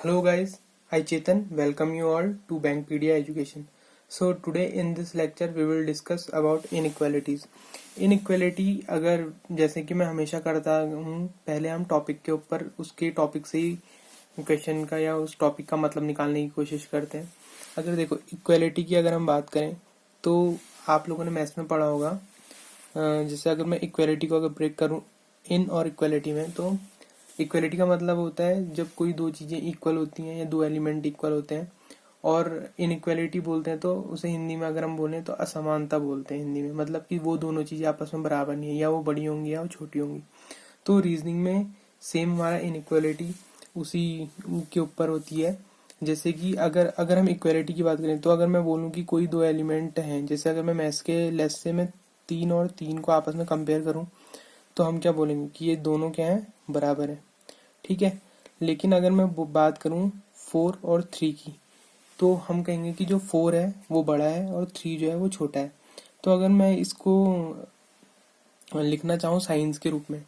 Hello guys, I Chetan welcome you all to Bankpedia Education. So today in this lecture we will discuss about inequalities. Inequality अगर जैसे कि मैं हमेशा करता हूँ, पहले हम टॉपिक के ऊपर उसके टॉपिक से ही क्वेश्चन का या उस टॉपिक का मतलब निकालने की कोशिश करते हैं. अगर देखो इक्वालिटी की अगर हम बात करें तो आप लोगों ने मैथ्स में पढ़ा होगा. जैसे अगर मैं इक्वालिटी को अगर ब्रेक करूँ इन और इक्वालिटी में, तो इक्वलिटी का मतलब होता है जब कोई दो चीज़ें इक्वल होती हैं या दो एलिमेंट इक्वल होते हैं. और इनइक्वालिटी बोलते हैं तो उसे हिंदी में अगर हम बोलें तो असमानता बोलते हैं हिंदी में. मतलब कि वो दोनों चीज़ें आपस में बराबर नहीं है, या वो बड़ी होंगी या वो छोटी होंगी. तो रीजनिंग में सेम हमारा इनइक्वालिटी उसी के ऊपर होती है. जैसे कि अगर हम इक्वालिटी की बात करें तो अगर मैं बोलूँ कि कोई दो एलिमेंट हैं, जैसे अगर मैं मैथ्स के लेस से मैं 3 और 3 को आपस में कंपेयर करूँ तो हम क्या बोलेंगे कि ये दोनों क्या हैं, बराबर है. ठीक है. लेकिन अगर मैं बात करूं 4 और 3 की, तो हम कहेंगे कि जो 4 है वो बड़ा है और 3 जो है वो छोटा है. तो अगर मैं इसको लिखना चाहूँ साइंस के रूप में,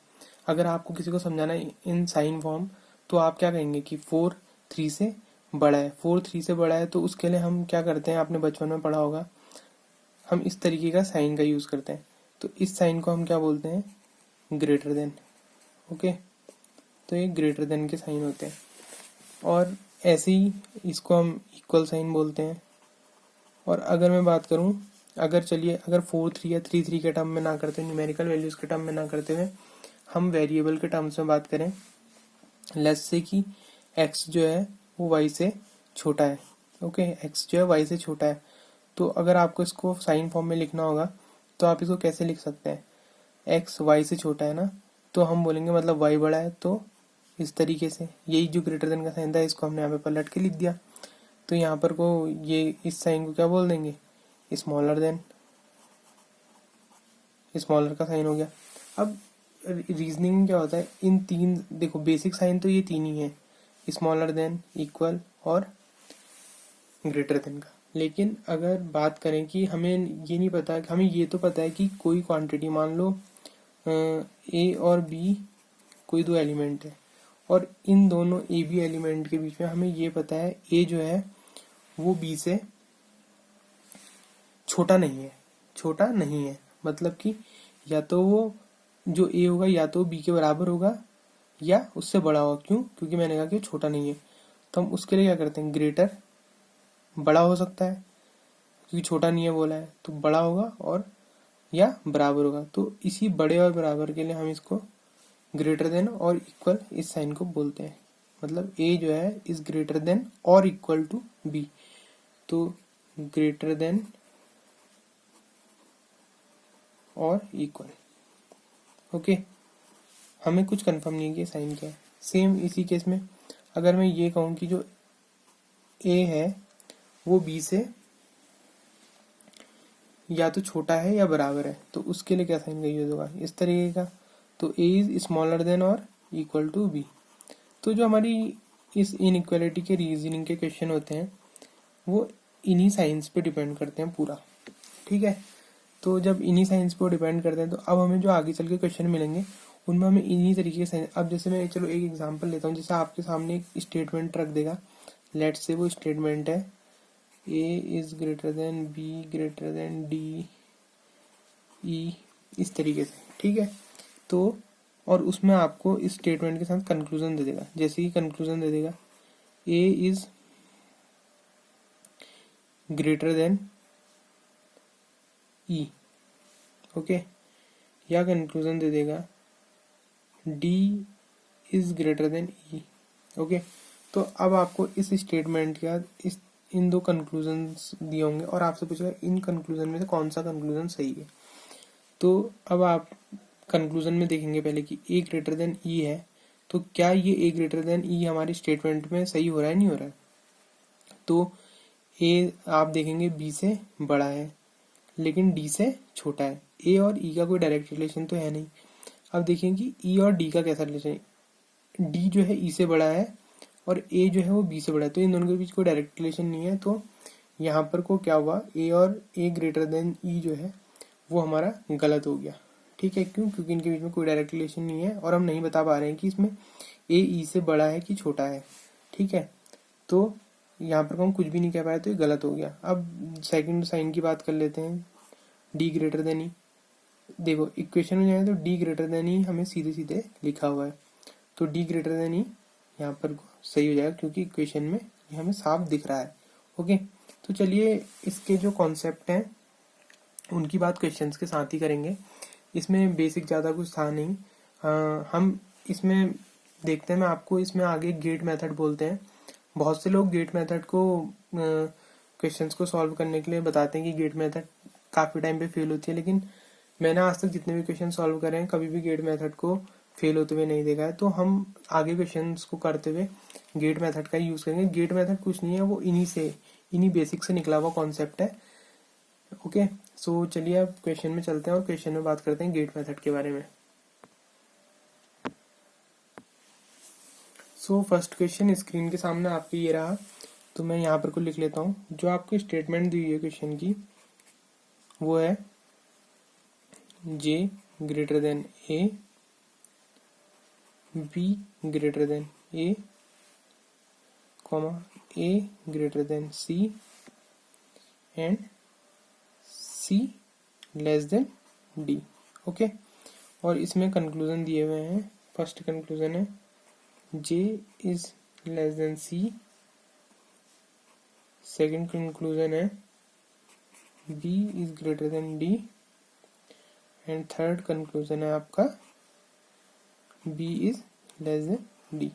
अगर आपको किसी को समझाना है इन साइन फॉर्म, तो आप क्या कहेंगे कि 4 3 से बड़ा है. 4 3 से बड़ा है तो उसके लिए हम क्या करते हैं, आपने बचपन में पढ़ा होगा, हम इस तरीके का साइन का यूज़ करते हैं. तो इस साइन को हम क्या बोलते हैं, ग्रेटर देन. ओके. तो ये ग्रेटर देन के साइन होते हैं. और ऐसे ही इसको हम इक्वल साइन बोलते हैं. और अगर मैं बात करूं, अगर 4 3 या 3 3 के टर्म में ना करते, न्यूमेरिकल वैल्यूज के टर्म में ना करते हुए हम वेरिएबल के टर्म्स में बात करें, लेस से कि x जो है वो y से छोटा है. ओके. x जो है y से छोटा है. तो अगर आपको इसको साइन फॉर्म में लिखना होगा तो आप इसको कैसे लिख सकते हैं, x y से छोटा है ना, तो हम बोलेंगे मतलब y बड़ा है, तो इस तरीके से यही जो ग्रेटर देन का साइन था इसको हमने यहाँ पे पलट के लिख दिया. तो यहाँ पर को ये इस साइन को क्या बोल देंगे, स्मॉलर देन. स्मॉलर का साइन हो गया. अब रीजनिंग में क्या होता है, इन तीन देखो बेसिक साइन तो ये तीन ही है, स्मॉलर देन, इक्वल और ग्रेटर देन का. लेकिन अगर बात करें कि हमें ये नहीं पता, हमें ये तो पता है कि कोई क्वांटिटी, मान लो ए और बी कोई दो एलिमेंट है, और इन दोनों ए बी एलिमेंट के बीच में हमें ये पता है ए जो है वो बी से छोटा नहीं है. मतलब कि या तो वो जो ए होगा या तो बी के बराबर होगा या उससे बड़ा होगा. क्यों? क्योंकि मैंने कहा कि छोटा नहीं है. तो हम उसके लिए क्या करते हैं, ग्रेटर, बड़ा हो सकता है क्योंकि छोटा नहीं है बोला है, तो बड़ा होगा और या बराबर होगा. तो इसी बड़े और बराबर के लिए हम इसको ग्रेटर देन और इक्वल इस साइन को बोलते हैं. मतलब ए जो है इज ग्रेटर देन और इक्वल टू बी. तो ग्रेटर देन और इक्वल. ओके. हमें कुछ कंफर्म नहीं है कि साइन क्या है. सेम इसी केस में अगर मैं ये कहूँ कि जो ए है वो बी से या तो छोटा है या बराबर है, तो उसके लिए क्या साइन का यूज होगा, इस तरीके का. तो ए इज स्मॉलर देन और इक्वल टू बी. तो जो हमारी इस इनइक्वालिटी के रीजनिंग के क्वेश्चन होते हैं वो इन्हीं साइंस पे डिपेंड करते हैं पूरा. ठीक है. तो जब इन्हीं साइंस पे डिपेंड करते हैं तो अब हमें जो आगे चल के क्वेश्चन मिलेंगे उनमें हमें इन्हीं तरीके से. अब जैसे मैं चलो एक एग्जांपल लेता हूँ. जैसे आपके सामने एक स्टेटमेंट रख देगा, लेट्स से वो स्टेटमेंट है A is greater than B greater than D E, इस तरीके से. ठीक है. तो और उसमें आपको इस स्टेटमेंट के साथ कंक्लूजन दे देगा. जैसे ही कंक्लूजन दे देगा A is greater than E. Okay. या कंक्लूजन दे देगा D is greater than E. Okay. तो अब आपको इस स्टेटमेंट के बाद इन दो कंक्लूजन्स दिए होंगे और आपसे पूछेगा इन कंक्लूजन में से कौन सा कंक्लूजन सही है. तो अब आप कंक्लूजन में देखेंगे पहले कि ए ग्रेटर देन ई है, तो क्या ये ए ग्रेटर देन ई हमारी स्टेटमेंट में सही हो रहा है, नहीं हो रहा है. तो ए आप देखेंगे बी से बड़ा है लेकिन डी से छोटा है. ए और ई का कोई डायरेक्ट रिलेशन तो है नहीं. अब देखें कि ई और डी का कैसा रिलेशन है. डी जो है ई से बड़ा है और ए जो है वो बी से बड़ा है, तो इन दोनों के बीच कोई डायरेक्ट रिलेशन नहीं है. तो यहाँ पर को क्या हुआ, ए और ए ग्रेटर देन ई जो है वो हमारा गलत हो गया. ठीक है. क्यों? क्योंकि इनके बीच में कोई डायरेक्ट रिलेशन नहीं है और हम नहीं बता पा रहे हैं कि इसमें ए ई से बड़ा है कि छोटा है. ठीक है. तो यहाँ पर हम कुछ भी नहीं कह पाए, तो ये गलत हो गया। अब सेकंड साइन की बात कर लेते हैं, डी ग्रेटर देन ई। देखो इक्वेशन में जाए तो डी ग्रेटर देन ई हमें सीधे सीधे लिखा हुआ है, तो डी ग्रेटर देन ई यहाँ पर सही हो जाएगा, क्योंकि इक्वेशन में ये हमें साफ दिख रहा है। ओके, तो चलिए इसके जो कॉन्सेप्ट हैं उनकी बात क्वेश्चंस के साथ ही करेंगे। इसमें बेसिक ज़्यादा कुछ था नहीं। हम इसमें देखते हैं, मैं आपको इसमें आगे गेट मेथड बोलते हैं। बहुत से लोग गेट मेथड को क्वेश्चंस को सॉल्व करने के लिए बताते हैं कि गेट मेथड काफ़ी टाइम पे फेल होती है, लेकिन मैंने आज तक जितने भी क्वेश्चन सॉल्व करे हैं कभी भी गेट मेथड को फेल होते हुए नहीं देखा है। तो हम आगे क्वेश्चंस को करते हुए गेट मेथड का यूज़ करेंगे। गेट मेथड कुछ नहीं है, वो इन्हीं बेसिक से निकला हुआ कॉन्सेप्ट है। ओके, सो चलिए अब क्वेश्चन में चलते हैं और क्वेश्चन में बात करते हैं गेट मेथड के बारे में। सो फर्स्ट क्वेश्चन स्क्रीन के सामने आपके ये रहा, तो मैं यहाँ पर को लिख लेता हूँ। जो आपकी स्टेटमेंट दी हुई है क्वेश्चन की वो है J greater than A, B greater than A, comma A greater than C and C less than D. Okay, और इसमें कंक्लूजन दिए हुए हैं। फर्स्ट कंक्लूजन है J is less than C, second conclusion है B is greater than D, and third conclusion है आपका B is less than D।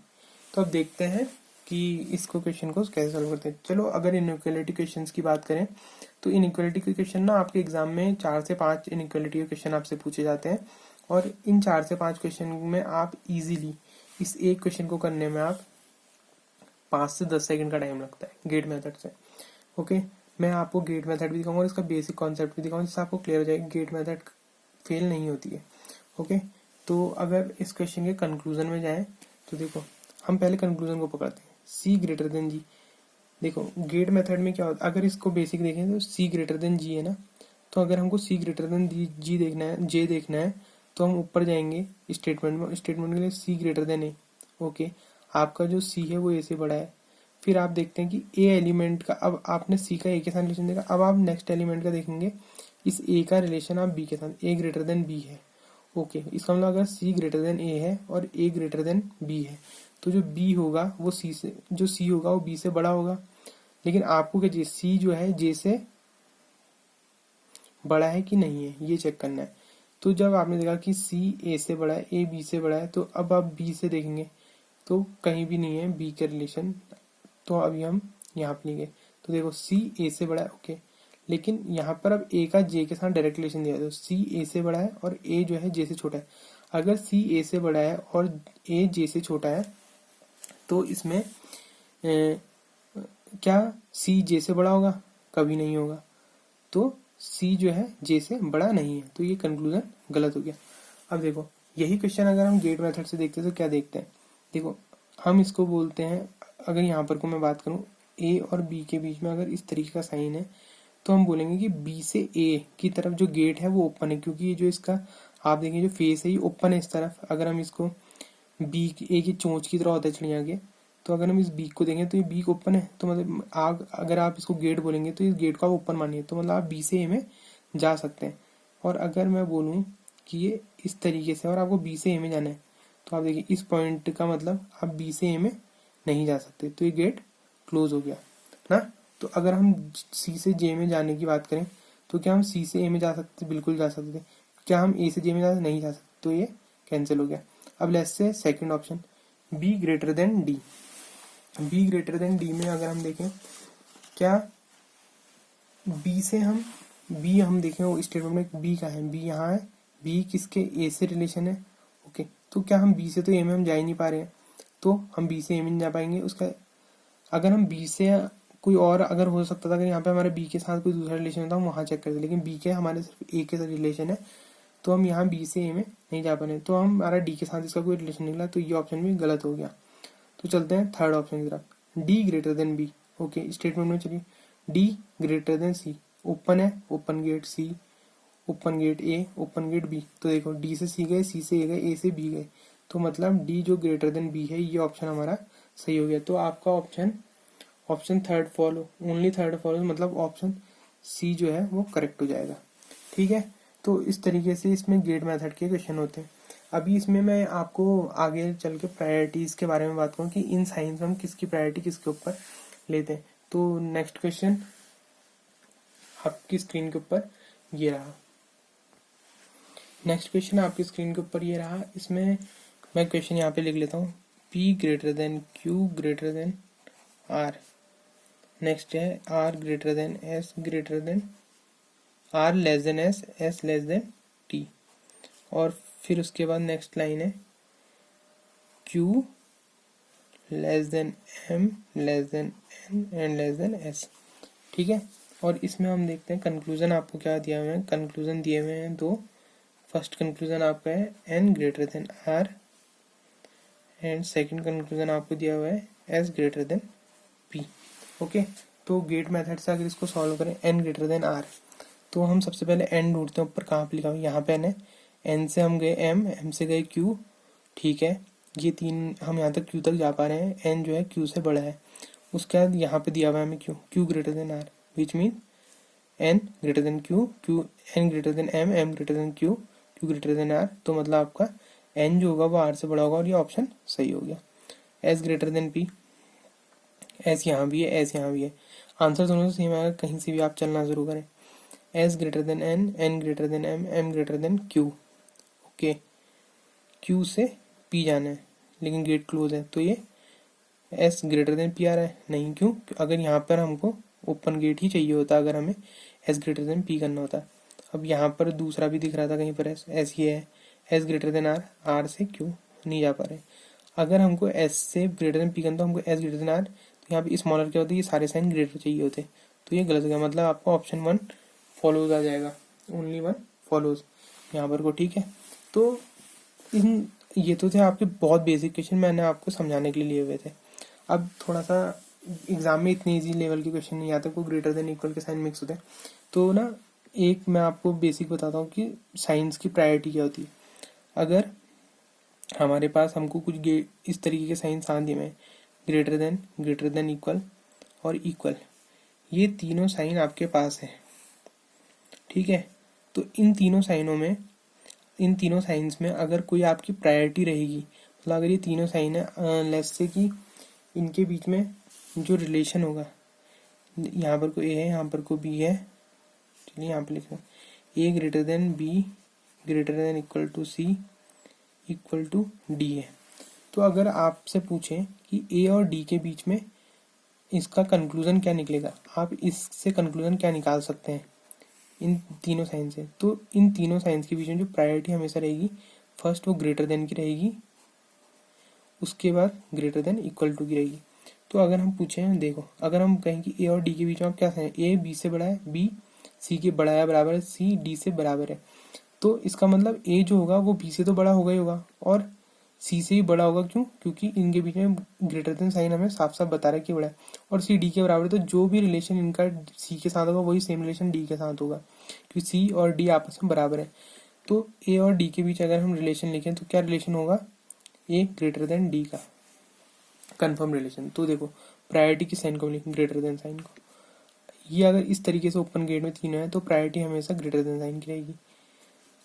तो अब देखते हैं कि इसको क्वेश्चन को कैसे सॉल्व करते हैं। चलो, अगर इनइक्वालिटी क्वेश्चंस की बात करें तो इनइक्वालिटी के क्वेश्चन ना आपके एग्जाम में 4 से 5 इनइक्वालिटी के क्वेश्चन आपसे पूछे जाते हैं, और इन 4 से 5 क्वेश्चन में आप इजीली इस एक क्वेश्चन को करने में आप 5 से 10 सेकंड का टाइम लगता है गेट मेथड से। ओके, मैं आपको गेट मेथड भी दिखाऊंगा और इसका बेसिक कॉन्सेप्ट भी दिखाऊंगा, जिससे आपको क्लियर हो जाएगा गेट मेथड फेल नहीं होती है। ओके, तो अगर इस क्वेश्चन के कंक्लूजन में जाए तो देखो, हम पहले कंक्लूजन को पकड़ते हैं, सी ग्रेटर देन जी। देखो गेट मेथड में क्या होता है, अगर इसको बेसिक देखें तो सी ग्रेटर देन जी है ना, तो अगर हमको सी ग्रेटर देन जी देखना है, जे देखना है, तो हम ऊपर जाएंगे स्टेटमेंट में, स्टेटमेंट के लिए सी ग्रेटर देन ए। ओके, आपका जो सी है वो ए से बड़ा है। फिर आप देखते हैं कि ए एलिमेंट का, अब आपने सी का ए के साथ रिलेशन देखा, अब आप नेक्स्ट एलिमेंट का देखेंगे, इस ए का रिलेशन आप बी के साथ, ए ग्रेटर देन बी है। ओके, इसका मतलब अगर सी ग्रेटर देन ए है और ए ग्रेटर देन बी है, तो जो बी होगा वो सी से, जो सी होगा वो बी से बड़ा होगा। लेकिन आपको क्या चाहिए, सी जो है जे से बड़ा है कि नहीं है, ये चेक करना है। तो जब आपने देखा कि सी ए से बड़ा है, ए बी से बड़ा है, तो अब आप बी से देखेंगे तो कहीं भी नहीं है बी के रिलेशन, तो अभी हम यहाँ पे नहीं गए। तो देखो सी ए से बड़ा है, ओके, लेकिन यहाँ पर अब ए का जे के साथ डायरेक्ट रिलेशन दिया है, तो सी ए से बड़ा है और ए जो है जे से छोटा है। अगर सी ए से बड़ा है और ए जे से छोटा है, तो इसमें क्या सी जे से बड़ा होगा? कभी नहीं होगा। तो सी जो है जे से बड़ा नहीं है, तो ये कंक्लूजन गलत हो गया। अब देखो यही क्वेश्चन अगर हम गेट मेथड से देखते हैं तो क्या देखते हैं, देखो हम इसको बोलते हैं, अगर यहाँ पर को मैं बात करूँ ए और बी के बीच में अगर इस तरीके का साइन है, तो हम बोलेंगे कि बी से ए की तरफ जो गेट है वो ओपन है, क्योंकि ये जो इसका आप देखेंगे जो फेस है ये ओपन है इस तरफ। अगर हम इसको बी ए की चोंच की तरह होता है चिड़िया के, तो अगर हम इस बीक को देखें तो ये बीक ओपन है, तो मतलब अगर आप इसको गेट बोलेंगे तो इस गेट को आप ओपन मानिए, तो मतलब आप बी से ए में जा सकते हैं। और अगर मैं बोलूँ कि ये इस तरीके से और आपको बी से ए में जाना है, तो आप देखिए इस पॉइंट का मतलब आप बी से ए में नहीं जा सकते, तो ये गेट क्लोज हो गया ना। तो अगर हम सी से जे में जाने की बात करें तो क्या हम सी से ए में जा सकते? बिल्कुल जा सकते। क्या हम ए से जे में जा नहीं जा सकते? तो ये कैंसिल हो गया। अब let's say second option, B greater than D. B greater than D में अगर हम देखें, क्या बी से हम देखें वो स्टेटमेंट में बी का है, बी यहाँ है, बी किसके? ए से रिलेशन है। ओके, तो क्या हम बी से तो ए में हम जा ही नहीं पा रहे हैं, तो हम बी से ए में नहीं जा पाएंगे। उसका अगर हम बी से कोई और अगर हो सकता था, अगर यहाँ पे हमारे बी के साथ कोई दूसरा रिलेशन होता हम वहाँ चेक करते, लेकिन बी के हमारे सिर्फ ए के साथ रिलेशन है, तो हम यहाँ बी से ए में नहीं जा पा रहे, तो हम हमारा डी के साथ इसका कोई रिलेशन निकला, तो ये ऑप्शन भी गलत हो गया। तो चलते हैं थर्ड ऑप्शन की तरफ, D greater than B. Okay, statement में चलिए, D greater than C, open है, open gate C, open gate A, open gate B. तो देखो डी से सी गए, सी से ए गए, ए से बी गए, तो मतलब डी जो ग्रेटर देन बी है, ये ऑप्शन हमारा सही हो गया। तो आपका option option third follow, only third follow, मतलब ऑप्शन सी जो है वो करेक्ट हो जाएगा। ठीक है, तो इस तरीके से इसमें गेट मेथड के क्वेश्चन होते हैं। अभी इसमें मैं आपको आगे चल के प्रायोरिटीज के बारे में बात करूँ कि इन साइंस में हम किसकी प्रायोरिटी किसके ऊपर लेते हैं। तो नेक्स्ट क्वेश्चन आपकी स्क्रीन के ऊपर ये रहा। नेक्स्ट क्वेश्चन आपकी स्क्रीन के ऊपर ये रहा। इसमें मैं क्वेश्चन यहाँ पे लिख लेता हूँ, P greater than Q greater than R। Next है R greater than S greater than R less than S, S less than T। और फिर उसके बाद नेक्स्ट लाइन है Q less than M less than N and less than S। ठीक है, और इसमें हम देखते हैं कंक्लूजन आपको क्या दिया हुआ है। कंक्लूजन दिए हुए हैं दो। फर्स्ट कंक्लूजन आपका है N greater than R and second conclusion आपको दिया हुआ है S greater than P। Okay, तो गेट मेथड से अगर इसको सॉल्व करें N ग्रेटर देन R, तो हम सबसे पहले N ढूंढते हैं। ऊपर कहाँ पे लिखा हुआ है, यहाँ पे N है। N से हम गए M, M से गए Q। ठीक है, ये तीन हम यहाँ तक Q तक जा पा रहे हैं। N जो है Q से बड़ा है। उसके बाद यहाँ पे दिया हुआ है हमें Q greater than R, which mean N greater than Q, N greater than M, M greater then Q greater than R। तो मतलब आपका N जो होगा वो R से बड़ा होगा और ये ऑप्शन सही हो गया। S greater than P, S यहाँ भी है, S यहाँ भी है। आंसर दोनों से सेम आएगा, कहीं से भी आप चलना शुरू करें। S greater than N, N greater than M, M greater then Q। Okay, Q से P जाना है लेकिन गेट क्लोज है, तो ये S ग्रेटर देन P आ रहा है। नहीं, क्यों? अगर यहाँ पर हमको ओपन गेट ही चाहिए होता, अगर हमें S ग्रेटर देन P करना होता। अब यहाँ पर दूसरा भी दिख रहा था कहीं पर S ये है, S greater than R, R से Q नहीं जा पा रहे। अगर हमको S से ग्रेटर देन P करना तो हमको S ग्रेटर देन R, तो यहाँ पे स्मॉलर क्या होता है, ये सारे साइन ग्रेटर चाहिए होते, तो ये गलत हो गया। मतलब आपको ऑप्शन 1 फॉलोज आ जाएगा, ओनली 1 फॉलोज यहाँ पर को। ठीक है, तो ये तो थे आपके बहुत बेसिक क्वेश्चन, मैंने आपको समझाने के लिए लिए हुए थे। अब थोड़ा सा एग्जाम में इतने इजी लेवल के क्वेश्चन नहीं आते, कोई ग्रेटर देन इक्वल के साइन मिक्स होते हैं। तो ना एक मैं आपको बेसिक बताता हूँ कि साइंस की प्रायोरिटी क्या होती है। अगर हमारे पास हमको कुछ इस तरीके के साइंस आ दिए हैं, ग्रेटर देन इक्वल और इक्वल, ये तीनों साइन आपके पास है। ठीक है, तो इन तीनों साइंस में अगर कोई आपकी प्रायोरिटी रहेगी, मतलब अगर ये तीनों साइन है, लेस से कि इनके बीच में जो रिलेशन होगा, यहाँ पर को A है, यहाँ पर को B है, चलिए यहाँ पे लिखो A greater than B greater than equal to C equal to D है। तो अगर आपसे पूछें कि A और D के बीच में इसका कंक्लूजन क्या निकलेगा, आप इससे कंक्लूजन क्या निकाल सकते हैं इन तीनों साइन से, तो इन तीनों साइंस के बीच में जो प्रायोरिटी हमेशा रहेगी, फर्स्ट वो ग्रेटर देन की रहेगी, उसके बाद ग्रेटर देन इक्वल टू की रहेगी। तो अगर हम पूछें, देखो अगर हम कहें कि A और D के बीच में आप क्या साइन, A B से बड़ा है, B C के बड़ा है बराबर है, C D से बराबर है, तो इसका मतलब A जो होगा वो B से तो बड़ा होगा ही होगा और C से ही बड़ा होगा। क्यों? क्योंकि इनके बीच में ग्रेटर देन साइन हमें साफ साफ बता रहा है कि बड़ा है, और C D के बराबर है, तो जो भी रिलेशन इनका C के साथ होगा वही सेम रिलेशन D के साथ होगा, क्योंकि C और D आपस में बराबर है। तो A और D के बीच अगर हम रिलेशन लिखें तो क्या रिलेशन होगा, A ग्रेटर देन D का कंफर्म रिलेशन। तो देखो प्रायोरिटी किस साइन को लिखें, ग्रेटर देन साइन को। ये अगर इस तरीके से ओपन गेट में तीनों है तो प्रायोरिटी हमेशा ग्रेटर देन साइन की रहेगी।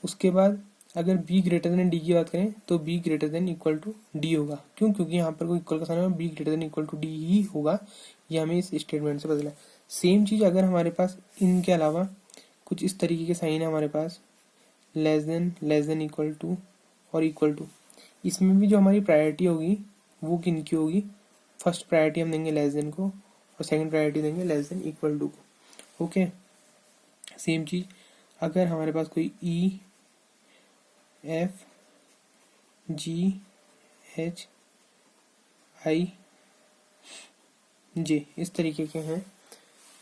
उसके बाद अगर B ग्रेटर देन D की बात करें तो B greater than equal to D होगा। क्यों? क्योंकि यहाँ पर कोई इक्वल का साइन है, B greater than equal to D ही होगा, ये हमें इस स्टेटमेंट से पता चला। सेम चीज अगर हमारे पास इनके अलावा कुछ इस तरीके के साइन है हमारे पास, लेस देन इक्वल टू और इक्वल टू, इसमें भी जो हमारी प्रायोरिटी होगी वो किन की होगी, फर्स्ट प्रायोरिटी हम देंगे लेस देन को और सेकंड प्रायोरिटी देंगे लेस देन इक्वल टू को। ओके, सेम चीज अगर हमारे पास कोई E F G H I J इस तरीके के हैं,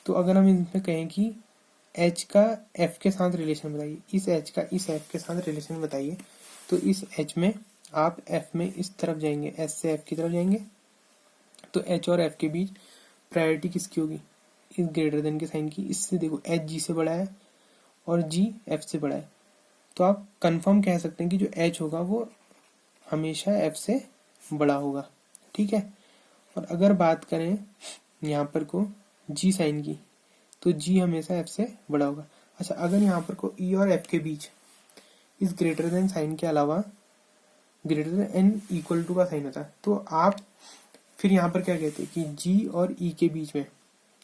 तो अगर हम इनमें कहें कि H का F के साथ रिलेशन बताइए, इस H का इस F के साथ रिलेशन बताइए, तो इस H में आप F में इस तरफ जाएंगे, S से F की तरफ जाएंगे, तो H और F के बीच प्रायोरिटी किसकी होगी, इस ग्रेटर देन के साइन की। इससे देखो H G से बड़ा है और G F से बड़ा है, तो आप कंफर्म कह सकते हैं कि जो H होगा वो हमेशा F से बड़ा होगा। ठीक है, और अगर बात करें यहाँ पर को जी साइन की, तो जी हमेशा एफ से बड़ा होगा। अच्छा, अगर यहाँ पर को ई और एफ के बीच इस ग्रेटर देन साइन के अलावा greater than and equal to का साइन होता है, तो आप फिर यहाँ पर क्या कहते हैं कि जी और ई के बीच में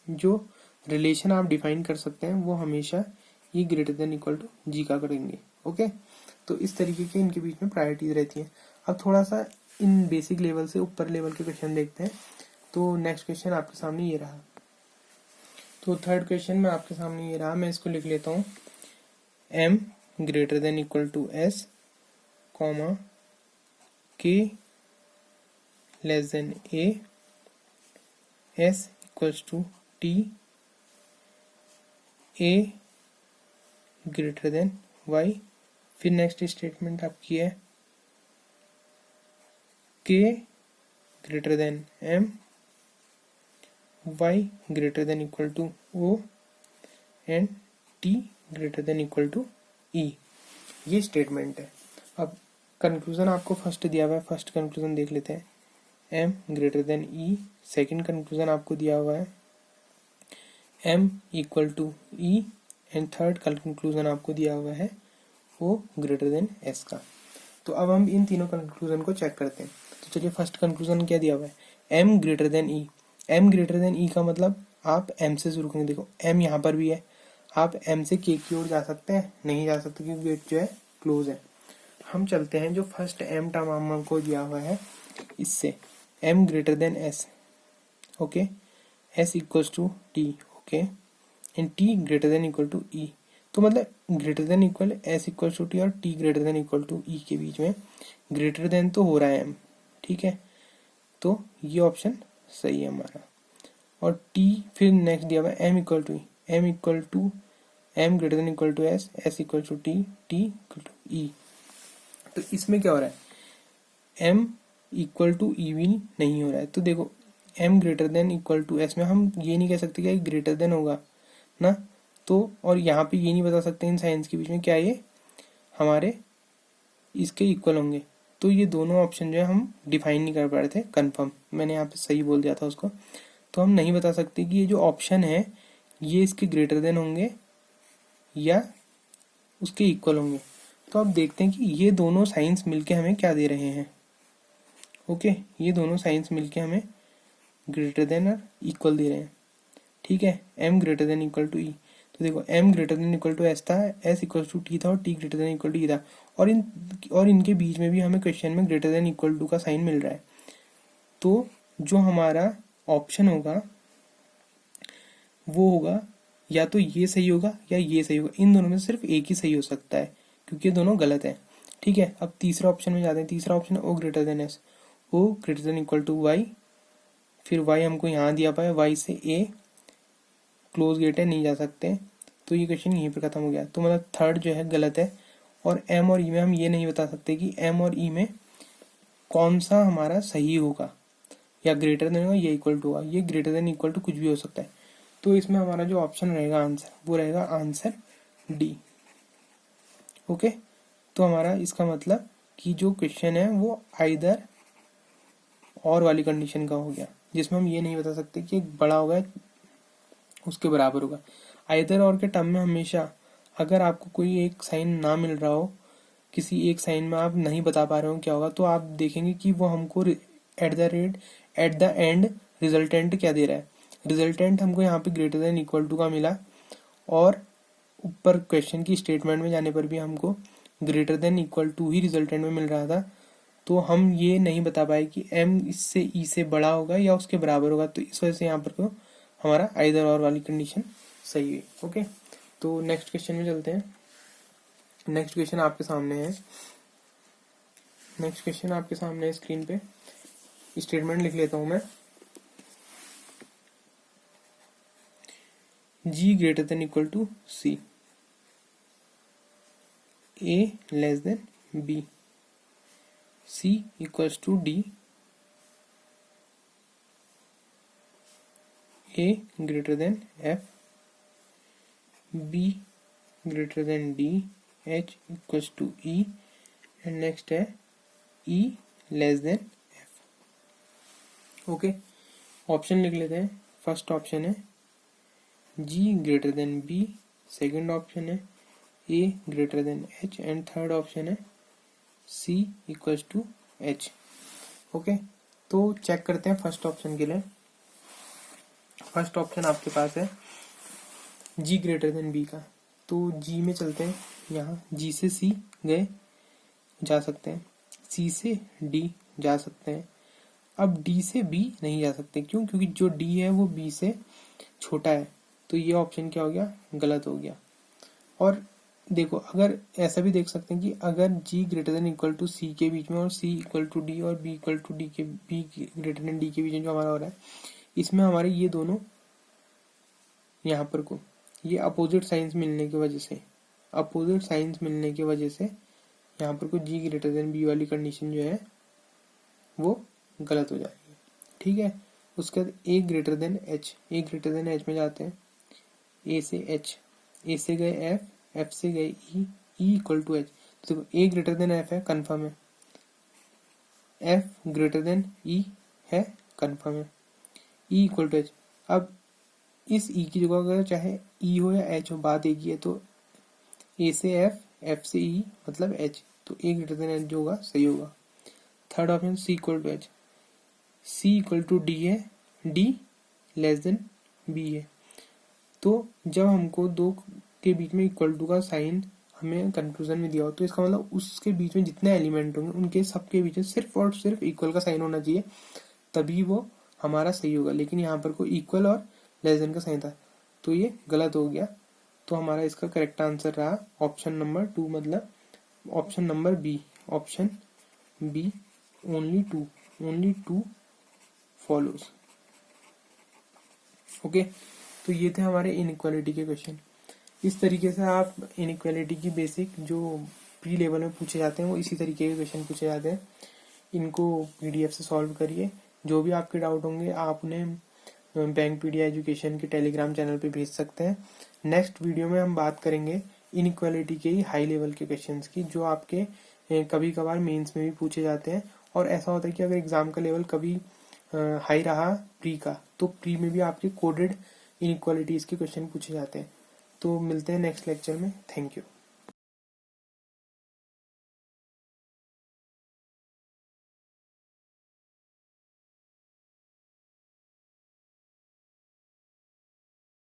जो रिलेशन आप डिफाइन कर सकते हैं वो हमेशा ई ग्रेटर देन इक्वल टू जी का करेंगे। ओके, तो इस तरीके के इनके बीच में प्रायोरिटीज रहती है। अब थोड़ा सा इन बेसिक लेवल से ऊपर लेवल के क्वेश्चन देखते हैं। तो नेक्स्ट क्वेश्चन आपके सामने ये रहा। तो थर्ड क्वेश्चन में आपके सामने ये रहा, मैं इसको लिख लेता हूँ। m greater than equal to s comma k less than a, s equals to t, a greater than y। फिर नेक्स्ट स्टेटमेंट आपकी है k greater than m, y greater than equal to o and t greater than equal to e। ये statement है। अब conclusion आपको first दिया हुआ है, फर्स्ट कंक्लूजन देख लेते हैं। m greater than e। Second conclusion आपको दिया हुआ है m equal to e and third conclusion आपको दिया हुआ है o ग्रेटर देन s का। तो अब हम इन तीनों कंक्लूजन को चेक करते हैं। तो चलिए, फर्स्ट कंक्लूजन क्या दिया हुआ है, m greater than e। m greater than e का मतलब आप m से शुरू करेंगे। देखो m यहाँ पर भी है, आप m से k की ओर जा सकते हैं, नहीं जा सकते क्योंकि गेट जो है क्लोज है। हम चलते हैं जो फर्स्ट m टर्म हमको दिया हुआ है इससे, m greater than s। Okay, s equals to t। Okay, and t greater than equal to e। तो मतलब greater than equal s equals to t और t greater than equal to e के बीच में ग्रेटर देन तो हो रहा है m, ठीक है, तो ये ऑप्शन सही है हमारा। और t फिर नेक्स्ट दिया हुआ है m equal to e, m equal to m greater than equal to s, s equal to t, t equal to e। तो इसमें क्या हो रहा है, m इक्वल टू e भी नहीं हो रहा है। तो देखो m greater than equal to s में हम ये नहीं कह सकते कि ग्रेटर देन होगा ना, तो और यहाँ पे ये नहीं बता सकते इन साइंस के बीच में क्या ये हमारे इसके इक्वल होंगे। तो ये दोनों ऑप्शन जो है हम डिफाइन नहीं कर पा रहे थे कंफर्म, मैंने यहाँ पे सही बोल दिया था उसको। तो हम नहीं बता सकते कि ये जो ऑप्शन है ये इसके ग्रेटर देन होंगे या उसके इक्वल होंगे। तो अब देखते हैं कि ये दोनों साइंस मिलके हमें क्या दे रहे हैं। ओके, ये दोनों साइंस मिलके हमें ग्रेटर देन और इक्वल दे रहे हैं, ठीक है। m greater than equal to e, तो देखो m greater than equal to s था, s इक्वल टू t था और t greater than equal to e था। और इनके बीच में भी हमें क्वेश्चन में ग्रेटर देन इक्वल टू का साइन मिल रहा है। तो जो हमारा ऑप्शन होगा वो होगा या तो ये सही होगा या ये सही होगा, इन दोनों में सिर्फ एक ही सही हो सकता है क्योंकि ये दोनों गलत है, ठीक है। अब तीसरा ऑप्शन में जाते हैं। तीसरा ऑप्शन है o greater than s, o greater than equal to y। फिर y हमको यहाँ दिया पाया, y से a क्लोज गेट है, नहीं जा सकते, तो ये क्वेश्चन यहीं पर खत्म हो गया। तो मतलब थर्ड जो है गलत है। और m और e में हम ये नहीं बता सकते कि m और e में कौन सा हमारा सही होगा, या ग्रेटर देन होगा या इक्वल टू होगा, ये ग्रेटर देन इक्वल टू कुछ भी हो सकता है। तो इसमें हमारा जो ऑप्शन रहेगा आंसर वो रहेगा आंसर डी। ओके, तो हमारा इसका मतलब कि जो क्वेश्चन है वो आइदर और वाली कंडीशन का हो गया, जिसमें हम ये नहीं बता सकते कि एक बड़ा होगा उसके बराबर होगा। आइदर और के टर्म में हमेशा अगर आपको कोई एक साइन ना मिल रहा हो, किसी एक साइन में आप नहीं बता पा रहे हो क्या होगा, तो आप देखेंगे कि वो हमको एट द एंड रिजल्टेंट क्या दे रहा है। रिजल्टेंट हमको यहाँ पे ग्रेटर देन इक्वल टू का मिला, और ऊपर क्वेश्चन की स्टेटमेंट में जाने पर भी हमको ग्रेटर देन इक्वल टू ही रिजल्टेंट में मिल रहा था। तो हम ये नहीं बता पाए कि m इससे e से बड़ा होगा या उसके बराबर होगा, तो इस वजह से यहाँ पर को हमारा आइदर और वाली कंडीशन सही है। ओके, तो नेक्स्ट क्वेश्चन में चलते हैं। नेक्स्ट क्वेश्चन आपके सामने है, नेक्स्ट क्वेश्चन आपके सामने है स्क्रीन पे। स्टेटमेंट लिख लेता हूं मैं, g greater than equal to c, a less than b, c equals to d, a greater than f, b greater than d, h equals to e, and next है e less than f। Okay, option लिख लेते हैं। First option है G greater than B, second option है A greater than H and third option है C equals to H। Okay, तो check करते हैं फर्स्ट ऑप्शन के लिए। फर्स्ट ऑप्शन आपके पास है G ग्रेटर देन B का, तो G में चलते हैं। यहाँ G से C गए, जा सकते हैं, C से D जा सकते हैं। अब D से B नहीं जा सकते, क्यों? क्योंकि जो D है वो B से छोटा है, तो ये ऑप्शन क्या हो गया? गलत हो गया। और देखो, अगर ऐसा भी देख सकते हैं कि अगर G greater than equal to C के बीच में और C इक्वल टू D और B इक्वल टू D के B ग्रेटर देन D के बीच में जो हमारा हो रहा है, इसमें हमारे ये दोनों यहाँ पर को ये अपोजिट साइंस मिलने की वजह से, यहाँ पर को G ग्रेटर देन B वाली कंडीशन जो है वो गलत हो जाएगी। ठीक है, उसके बाद A ग्रेटर देन H में जाते हैं। A से H, A से गए F, F से गए E, E equal to H। तो देखो A ग्रेटर देन F है, कन्फर्म है। F ग्रेटर देन E है, कन्फर्म है। E equal to H। अब इस E की जगह अगर चाहे E हो या H हो, बात एक ही है। तो A से F, F से E मतलब H, तो A ग्रेटर देन H जो होगा सही होगा। Third option C equal to H, C equal to D है, D लेस देन B है। तो जब हमको दो के बीच में इक्वल टू का साइन हमें कंक्लूजन में दिया हो, तो इसका मतलब उसके बीच में जितने एलिमेंट होंगे उनके सबके बीच में सिर्फ और सिर्फ इक्वल का साइन होना चाहिए, तभी वो हमारा सही होगा। लेकिन यहाँ पर कोई इक्वल और लेस देन का साइन था, तो ये गलत हो गया। तो हमारा इसका करेक्ट आंसर रहा ऑप्शन नंबर 2, मतलब option number B, option B, only two follows. Okay, तो ये थे हमारे इनइक्वालिटी के क्वेश्चन। इस तरीके से आप इनइक्वालिटी की बेसिक जो प्री लेवल में पूछे जाते हैं वो इसी तरीके के क्वेश्चन पूछे जाते हैं। इनको पीडीएफ से सॉल्व करिए। जो भी आपके डाउट होंगे आप उन्हें बैंकपीडिया एजुकेशन के टेलीग्राम चैनल पे भेज सकते हैं। नेक्स्ट वीडियो में हम बात करेंगे इनइक्वालिटी के ही हाई लेवल के क्वेश्चंस की, जो आपके कभी कभार मेंस में भी पूछे जाते हैं। और ऐसा होता है कि अगर एग्जाम का लेवल कभी हाई रहा प्री का, तो प्री में भी आपके कोडेड इनइक्वालिटीज के क्वेश्चन पूछे जाते हैं। तो मिलते हैं नेक्स्ट लेक्चर में। Thank you.